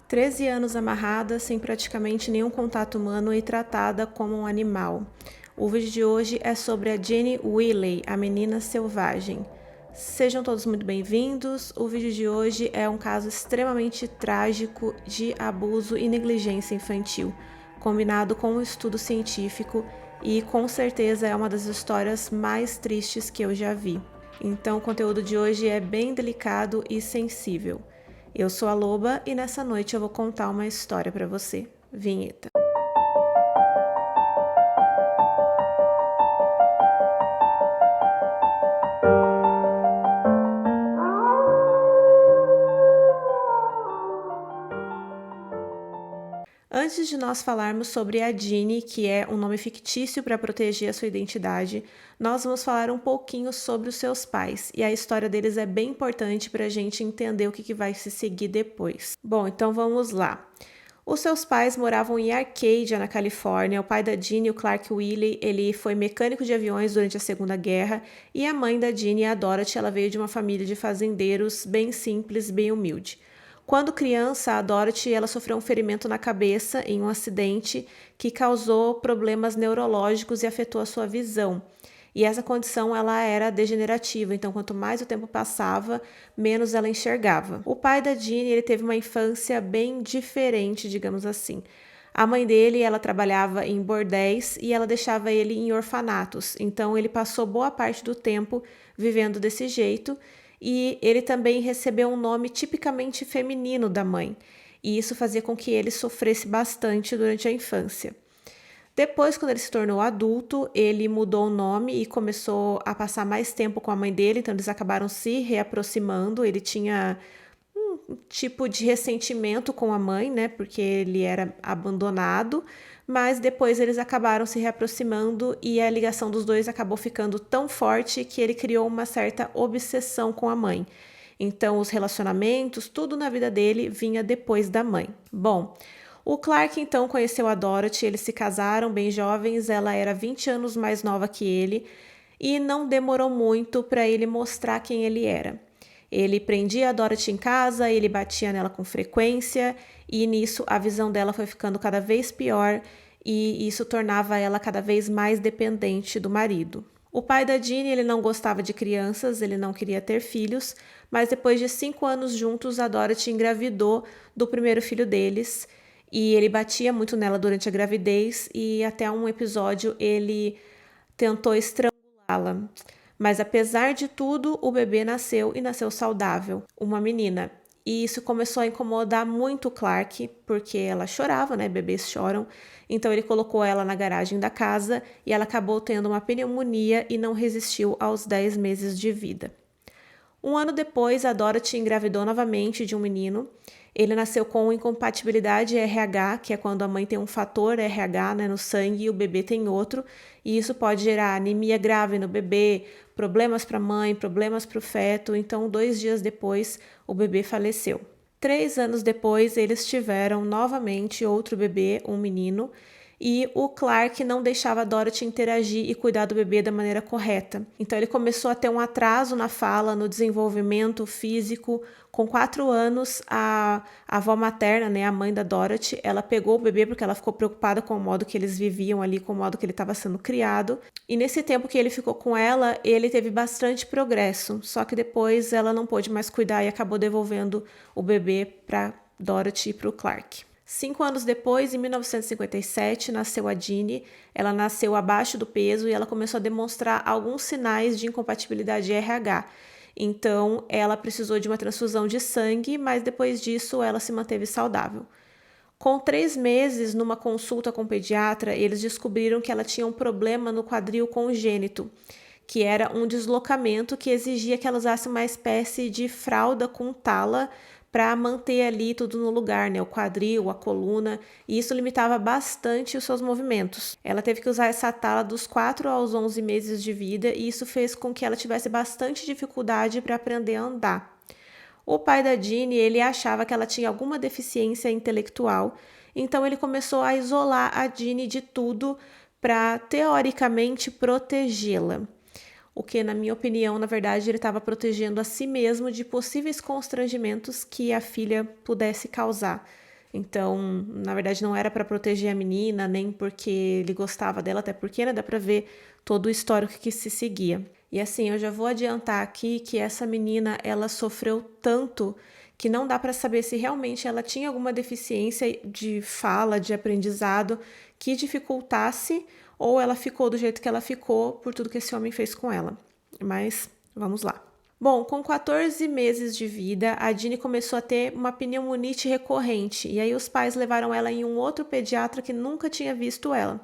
13 anos amarrada, sem praticamente nenhum contato humano e tratada como um animal. O vídeo de hoje é sobre a Jenny Willey, a menina selvagem. Sejam todos muito bem-vindos. O vídeo de hoje é um caso extremamente trágico de abuso e negligência infantil, combinado com um estudo científico, e com certeza é uma das histórias mais tristes que eu já vi. Então o conteúdo de hoje é bem delicado e sensível. Eu sou a Loba e nessa noite eu vou contar uma história para você. Vinheta. Antes de nós falarmos sobre a Jenny, que é um nome fictício para proteger a sua identidade, nós vamos falar um pouquinho sobre os seus pais, e a história deles é bem importante para a gente entender o que vai se seguir depois. Bom, então vamos lá. Os seus pais moravam em Arcadia, na Califórnia. O pai da Jenny, o Clark Willey, ele foi mecânico de aviões durante a Segunda Guerra, e a mãe da Jenny, a Dorothy, ela veio de uma família de fazendeiros bem simples, bem humilde. Quando criança, a Dorothy ela sofreu um ferimento na cabeça em um acidente que causou problemas neurológicos e afetou a sua visão. E essa condição ela era degenerativa, então quanto mais o tempo passava, menos ela enxergava. O pai da Jenny ele teve uma infância bem diferente, digamos assim. A mãe dele, ela trabalhava em bordéis e ela deixava ele em orfanatos. Então ele passou boa parte do tempo vivendo desse jeito, e ele também recebeu um nome tipicamente feminino da mãe. E isso fazia com que ele sofresse bastante durante a infância. Depois, quando ele se tornou adulto, ele mudou o nome e começou a passar mais tempo com a mãe dele, então eles acabaram se reaproximando. Ele tinha um tipo de ressentimento com a mãe, né, porque ele era abandonado, mas depois eles acabaram se reaproximando e a ligação dos dois acabou ficando tão forte que ele criou uma certa obsessão com a mãe. Então, os relacionamentos, tudo na vida dele vinha depois da mãe. Bom, o Clark então conheceu a Dorothy, eles se casaram bem jovens, ela era 20 anos mais nova que ele, e não demorou muito para ele mostrar quem ele era. Ele prendia a Dorothy em casa, ele batia nela com frequência, e nisso a visão dela foi ficando cada vez pior, e isso tornava ela cada vez mais dependente do marido. O pai da Jenny ele não gostava de crianças, ele não queria ter filhos, mas depois de 5 anos juntos, a Dorothy engravidou do primeiro filho deles, e ele batia muito nela durante a gravidez, e até um episódio ele tentou estrangulá-la. Mas apesar de tudo, o bebê nasceu e nasceu saudável, uma menina. E isso começou a incomodar muito o Clark, porque ela chorava, né? Bebês choram. Então ele colocou ela na garagem da casa e ela acabou tendo uma pneumonia e não resistiu aos 10 meses de vida. Um ano depois, a Dorothy engravidou novamente de um menino. Ele nasceu com incompatibilidade RH, que é quando a mãe tem um fator RH, né, no sangue e o bebê tem outro, e isso pode gerar anemia grave no bebê, problemas para a mãe, problemas para o feto. Então, 2 dias depois, o bebê faleceu. 3 anos depois, eles tiveram novamente outro bebê, um menino, e o Clark não deixava a Dorothy interagir e cuidar do bebê da maneira correta. Então ele começou a ter um atraso na fala, no desenvolvimento físico. Com 4 anos, a avó materna, né, a mãe da Dorothy, ela pegou o bebê porque ela ficou preocupada com o modo que eles viviam ali, com o modo que ele estava sendo criado. E nesse tempo que ele ficou com ela, ele teve bastante progresso, só que depois ela não pôde mais cuidar e acabou devolvendo o bebê para Dorothy e para o Clark. 5 anos depois, em 1957, nasceu a Jenny. Ela nasceu abaixo do peso e ela começou a demonstrar alguns sinais de incompatibilidade RH. Então, ela precisou de uma transfusão de sangue, mas depois disso ela se manteve saudável. Com 3 meses, numa consulta com o pediatra, eles descobriram que ela tinha um problema no quadril congênito, que era um deslocamento que exigia que ela usasse uma espécie de fralda com tala para manter ali tudo no lugar, né? O quadril, a coluna, e isso limitava bastante os seus movimentos. Ela teve que usar essa tala dos 4 aos 11 meses de vida, e isso fez com que ela tivesse bastante dificuldade para aprender a andar. O pai da Jenny, ele achava que ela tinha alguma deficiência intelectual, então ele começou a isolar a Jenny de tudo para, teoricamente, protegê-la. O que, na minha opinião, na verdade, ele estava protegendo a si mesmo de possíveis constrangimentos que a filha pudesse causar. Então, na verdade, não era para proteger a menina, nem porque ele gostava dela, até porque, né, dá para ver todo o histórico que se seguia. E assim, eu já vou adiantar aqui que essa menina, ela sofreu tanto que não dá para saber se realmente ela tinha alguma deficiência de fala, de aprendizado que dificultasse ou ela ficou do jeito que ela ficou por tudo que esse homem fez com ela. Mas vamos lá. Bom, com 14 meses de vida, a Dini começou a ter uma pneumonite recorrente e aí os pais levaram ela em um outro pediatra que nunca tinha visto ela.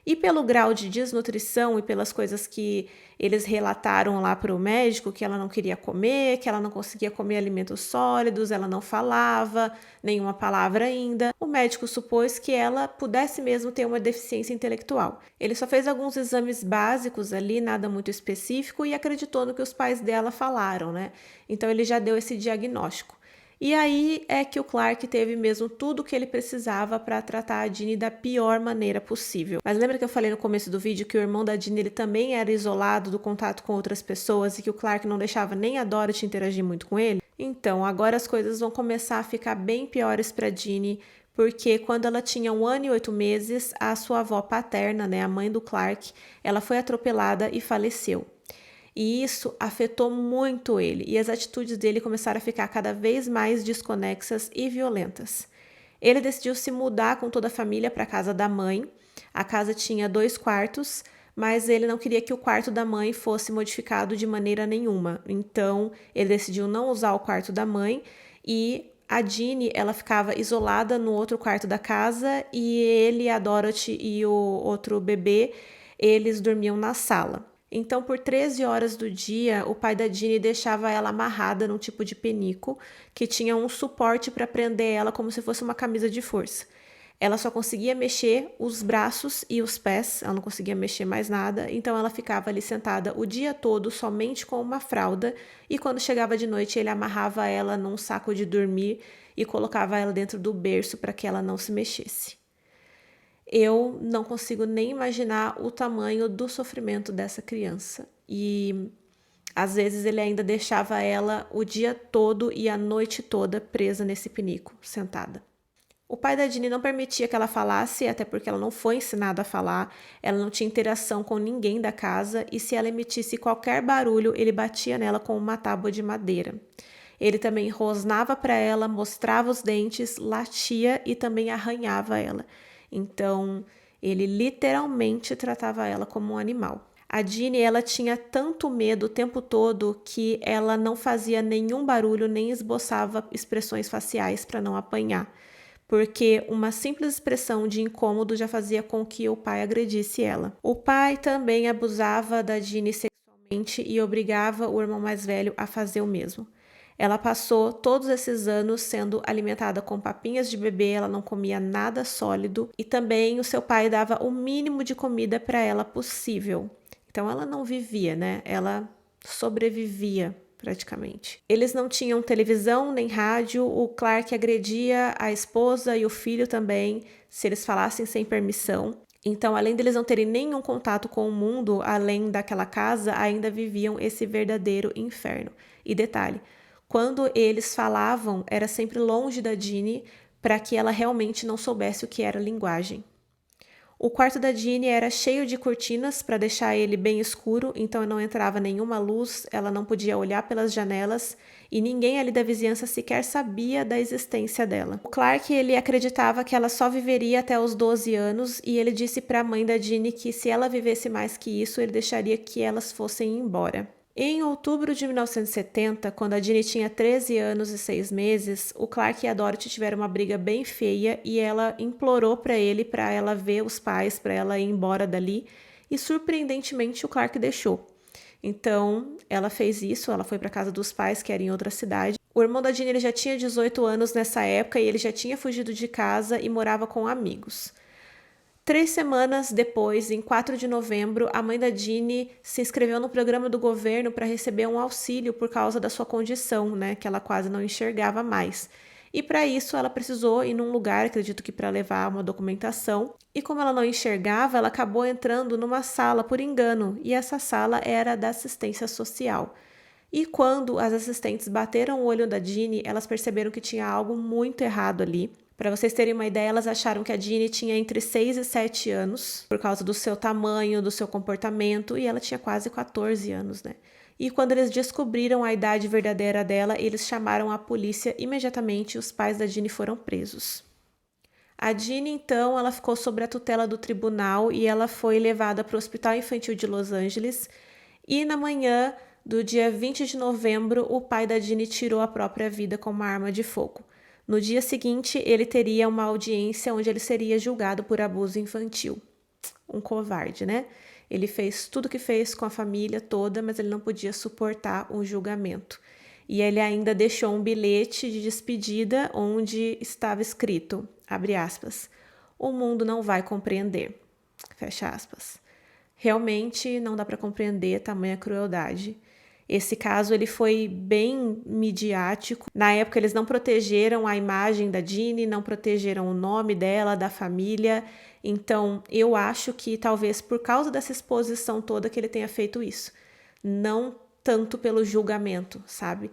E pelo grau de desnutrição e pelas coisas que eles relataram lá para o médico, que ela não queria comer, que ela não conseguia comer alimentos sólidos, ela não falava nenhuma palavra ainda, o médico supôs que ela pudesse mesmo ter uma deficiência intelectual. Ele só fez alguns exames básicos ali, nada muito específico, e acreditou no que os pais dela falaram, né? Então ele já deu esse diagnóstico. E aí é que o Clark teve mesmo tudo o que ele precisava para tratar a Dini da pior maneira possível. Mas lembra que eu falei no começo do vídeo que o irmão da Dini ele também era isolado do contato com outras pessoas e que o Clark não deixava nem a Dorothy interagir muito com ele? Então, agora as coisas vão começar a ficar bem piores para Dini, porque quando ela tinha 1 ano e 8 meses, a sua avó paterna, né, a mãe do Clark, ela foi atropelada e faleceu. E isso afetou muito ele, e as atitudes dele começaram a ficar cada vez mais desconexas e violentas. Ele decidiu se mudar com toda a família para a casa da mãe. A casa tinha 2 quartos, mas ele não queria que o quarto da mãe fosse modificado de maneira nenhuma. Então, ele decidiu não usar o quarto da mãe e a Dini, ela ficava isolada no outro quarto da casa e ele, a Dorothy e o outro bebê, eles dormiam na sala. Então, por 13 horas do dia, o pai da Dini deixava ela amarrada num tipo de penico que tinha um suporte para prender ela como se fosse uma camisa de força. Ela só conseguia mexer os braços e os pés, ela não conseguia mexer mais nada, então ela ficava ali sentada o dia todo somente com uma fralda e quando chegava de noite ele amarrava ela num saco de dormir e colocava ela dentro do berço para que ela não se mexesse. Eu não consigo nem imaginar o tamanho do sofrimento dessa criança. E às vezes ele ainda deixava ela o dia todo e a noite toda presa nesse pinico, sentada. O pai da Dini não permitia que ela falasse, até porque ela não foi ensinada a falar, ela não tinha interação com ninguém da casa e se ela emitisse qualquer barulho, ele batia nela com uma tábua de madeira. Ele também rosnava para ela, mostrava os dentes, latia e também arranhava ela. Então, ele literalmente tratava ela como um animal. A Dini, ela tinha tanto medo o tempo todo que ela não fazia nenhum barulho nem esboçava expressões faciais para não apanhar, porque uma simples expressão de incômodo já fazia com que o pai agredisse ela. O pai também abusava da Dini sexualmente e obrigava o irmão mais velho a fazer o mesmo. Ela passou todos esses anos sendo alimentada com papinhas de bebê, ela não comia nada sólido e também o seu pai dava o mínimo de comida para ela possível. Então ela não vivia, né? Ela sobrevivia praticamente. Eles não tinham televisão nem rádio, o Clark agredia a esposa e o filho também, se eles falassem sem permissão. Então, além deles não terem nenhum contato com o mundo além daquela casa, ainda viviam esse verdadeiro inferno. E detalhe, quando eles falavam, era sempre longe da Dini para que ela realmente não soubesse o que era linguagem. O quarto da Dini era cheio de cortinas para deixar ele bem escuro, então não entrava nenhuma luz, ela não podia olhar pelas janelas e ninguém ali da vizinhança sequer sabia da existência dela. O Clark, ele acreditava que ela só viveria até os 12 anos e ele disse para a mãe da Dini que se ela vivesse mais que isso, ele deixaria que elas fossem embora. Em outubro de 1970, quando a Dini tinha 13 anos e 6 meses, o Clark e a Dorothy tiveram uma briga bem feia e ela implorou para ela ver os pais, para ela ir embora dali, e surpreendentemente o Clark deixou. Então, ela fez isso, ela foi para casa dos pais, que era em outra cidade. O irmão da Dini ele já tinha 18 anos nessa época e ele já tinha fugido de casa e morava com amigos. 3 semanas depois, em 4 de novembro, a mãe da Dini se inscreveu no programa do governo para receber um auxílio por causa da sua condição, né, que ela quase não enxergava mais. E para isso ela precisou ir num lugar, acredito que para levar uma documentação. E como ela não enxergava, ela acabou entrando numa sala por engano, e essa sala era da assistência social. E quando as assistentes bateram o olho da Dini, elas perceberam que tinha algo muito errado ali, Para vocês terem uma ideia, elas acharam que a Jeannie tinha entre 6 e 7 anos, por causa do seu tamanho, do seu comportamento, e ela tinha quase 14 anos, né? E quando eles descobriram a idade verdadeira dela, eles chamaram a polícia imediatamente e os pais da Jeannie foram presos. A Jeannie, então, ela ficou sob a tutela do tribunal e ela foi levada para o Hospital Infantil de Los Angeles. E na manhã do dia 20 de novembro, o pai da Jeannie tirou a própria vida com uma arma de fogo. No dia seguinte, ele teria uma audiência onde ele seria julgado por abuso infantil. Um covarde, né? Ele fez tudo o que fez com a família toda, mas ele não podia suportar o julgamento. E ele ainda deixou um bilhete de despedida onde estava escrito, abre aspas, o mundo não vai compreender, fecha aspas. Realmente não dá para compreender tamanha crueldade. Esse caso ele foi bem midiático. Na época eles não protegeram a imagem da Jeannie, não protegeram o nome dela, da família. Então eu acho que talvez por causa dessa exposição toda que ele tenha feito isso. Não tanto pelo julgamento, sabe?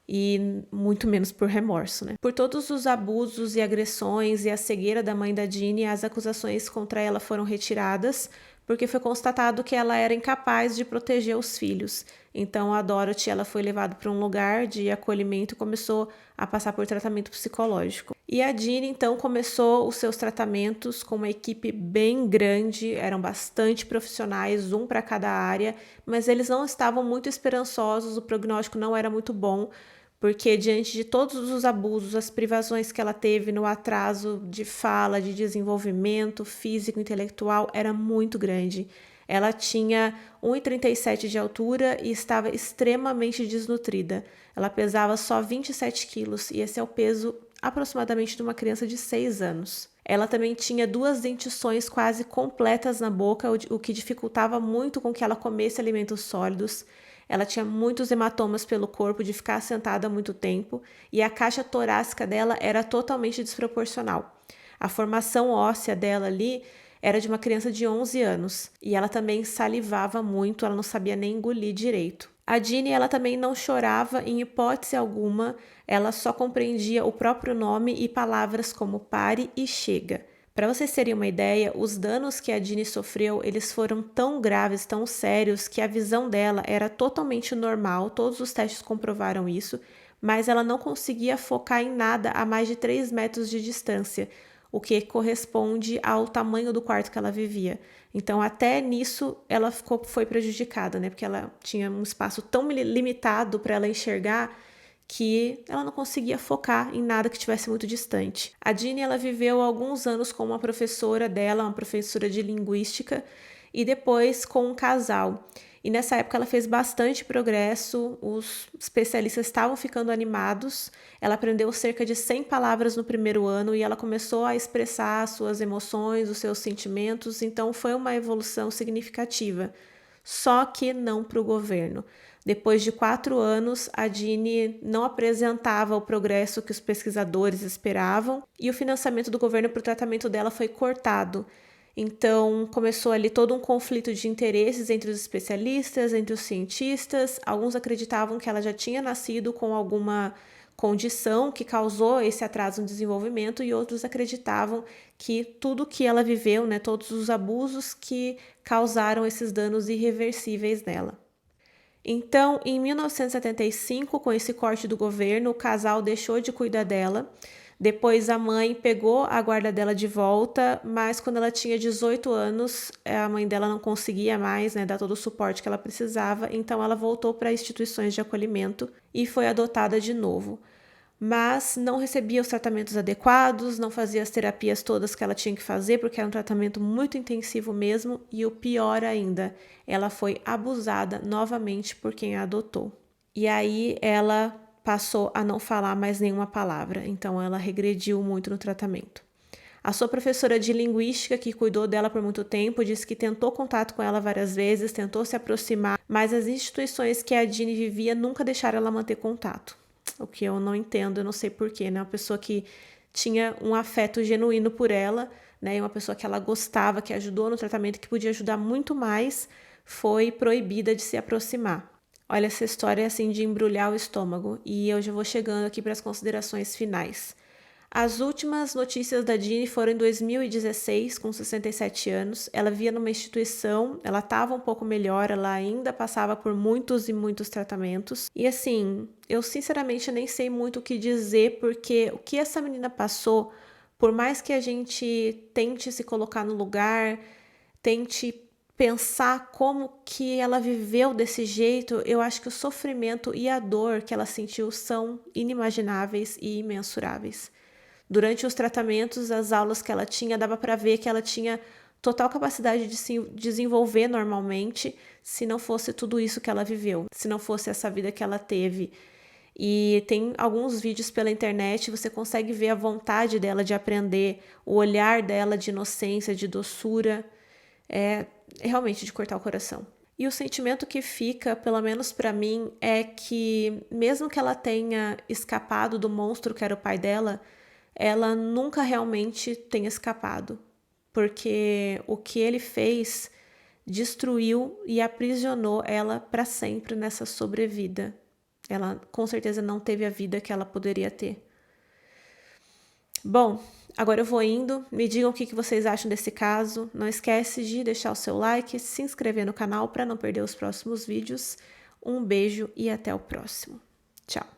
E muito menos por remorso, né? Por todos os abusos e agressões e a cegueira da mãe da Jeannie, as acusações contra ela foram retiradas, porque foi constatado que ela era incapaz de proteger os filhos. Então a Dorothy ela foi levada para um lugar de acolhimento e começou a passar por tratamento psicológico. E a Jeannie então começou os seus tratamentos com uma equipe bem grande, eram bastante profissionais, um para cada área, mas eles não estavam muito esperançosos, o prognóstico não era muito bom, porque diante de todos os abusos, as privações que ela teve no atraso de fala, de desenvolvimento físico, intelectual, era muito grande. Ela tinha 1,37 de altura e estava extremamente desnutrida. Ela pesava só 27 quilos e esse é o peso aproximadamente de uma criança de 6 anos. Ela também tinha 2 dentições quase completas na boca, o que dificultava muito com que ela comesse alimentos sólidos. Ela tinha muitos hematomas pelo corpo de ficar sentada há muito tempo e a caixa torácica dela era totalmente desproporcional. A formação óssea dela ali era de uma criança de 11 anos e ela também salivava muito, ela não sabia nem engolir direito. A Jeannie, ela também não chorava em hipótese alguma, ela só compreendia o próprio nome e palavras como pare e chega. Para vocês terem uma ideia, os danos que a Jeannie sofreu, eles foram tão graves, tão sérios, que a visão dela era totalmente normal, todos os testes comprovaram isso, mas ela não conseguia focar em nada a mais de 3 metros de distância, o que corresponde ao tamanho do quarto que ela vivia. Então, até nisso, ela foi prejudicada, né? Porque ela tinha um espaço tão limitado para ela enxergar que ela não conseguia focar em nada que estivesse muito distante. A Jeannie, ela viveu alguns anos com uma professora dela, uma professora de linguística, e depois com um casal. E nessa época ela fez bastante progresso, os especialistas estavam ficando animados, ela aprendeu cerca de 100 palavras no primeiro ano e ela começou a expressar suas emoções, os seus sentimentos, então foi uma evolução significativa. Só que não para o governo. Depois de 4 anos, a Jeannie não apresentava o progresso que os pesquisadores esperavam e o financiamento do governo para o tratamento dela foi cortado. Então, começou ali todo um conflito de interesses entre os especialistas, entre os cientistas. Alguns acreditavam que ela já tinha nascido com alguma condição que causou esse atraso no desenvolvimento e outros acreditavam que tudo que ela viveu, né, todos os abusos que causaram esses danos irreversíveis nela. Então, em 1975, com esse corte do governo, o casal deixou de cuidar dela. Depois a mãe pegou a guarda dela de volta, mas quando ela tinha 18 anos, a mãe dela não conseguia mais, né, dar todo o suporte que ela precisava, então ela voltou para instituições de acolhimento e foi adotada de novo. Mas não recebia os tratamentos adequados, não fazia as terapias todas que ela tinha que fazer, porque era um tratamento muito intensivo mesmo, e o pior ainda, ela foi abusada novamente por quem a adotou. E aí ela passou a não falar mais nenhuma palavra, então ela regrediu muito no tratamento. A sua professora de linguística, que cuidou dela por muito tempo, disse que tentou contato com ela várias vezes, tentou se aproximar, mas as instituições que a Jeannie vivia nunca deixaram ela manter contato. O que eu não entendo, eu não sei porquê, né? Uma pessoa que tinha um afeto genuíno por ela, né? Uma pessoa que ela gostava, que ajudou no tratamento, que podia ajudar muito mais, foi proibida de se aproximar. Olha, essa história é assim de embrulhar o estômago e eu já vou chegando aqui para as considerações finais. As últimas notícias da Jeannie foram em 2016, com 67 anos. Ela vivia numa instituição, ela estava um pouco melhor, ela ainda passava por muitos e muitos tratamentos. E assim, eu sinceramente nem sei muito o que dizer, porque o que essa menina passou, por mais que a gente tente se colocar no lugar, tente pensar como que ela viveu desse jeito, eu acho que o sofrimento e a dor que ela sentiu são inimagináveis e imensuráveis. Durante os tratamentos, as aulas que ela tinha, dava para ver que ela tinha total capacidade de se desenvolver normalmente, se não fosse tudo isso que ela viveu, se não fosse essa vida que ela teve. E tem alguns vídeos pela internet, você consegue ver a vontade dela de aprender, o olhar dela de inocência, de doçura, é realmente de cortar o coração. E o sentimento que fica, pelo menos para mim, é que mesmo que ela tenha escapado do monstro que era o pai dela, ela nunca realmente tenha escapado, porque o que ele fez destruiu e aprisionou ela para sempre nessa sobrevida. Ela com certeza não teve a vida que ela poderia ter. Bom, agora eu vou indo. Me digam o que vocês acham desse caso. Não esquece de deixar o seu like, se inscrever no canal para não perder os próximos vídeos. Um beijo e até o próximo. Tchau!